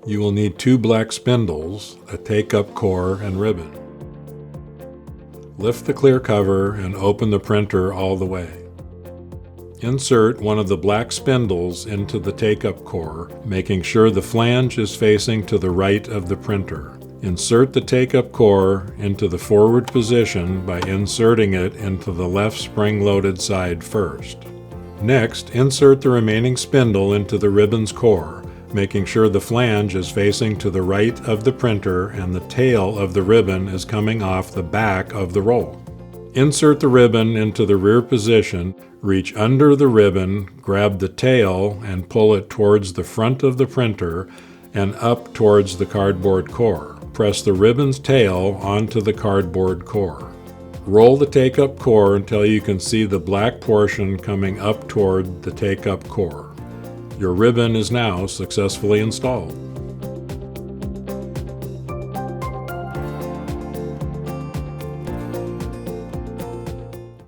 You will need 2 black spindles, a take-up core, and ribbon. Lift the clear cover and open the printer all the way. Insert one of the black spindles into the take-up core, making sure the flange is facing to the right of the printer. Insert the take-up core into the forward position by inserting it into the left spring-loaded side first. Next, insert the remaining spindle into the ribbon's core, making sure the flange is facing to the right of the printer and the tail of the ribbon is coming off the back of the roll. Insert the ribbon into the rear position, reach under the ribbon, grab the tail, and pull it towards the front of the printer and up towards the cardboard core. Press the ribbon's tail onto the cardboard core. Roll the take-up core until you can see the black portion coming up toward the take-up core. Your ribbon is now successfully installed.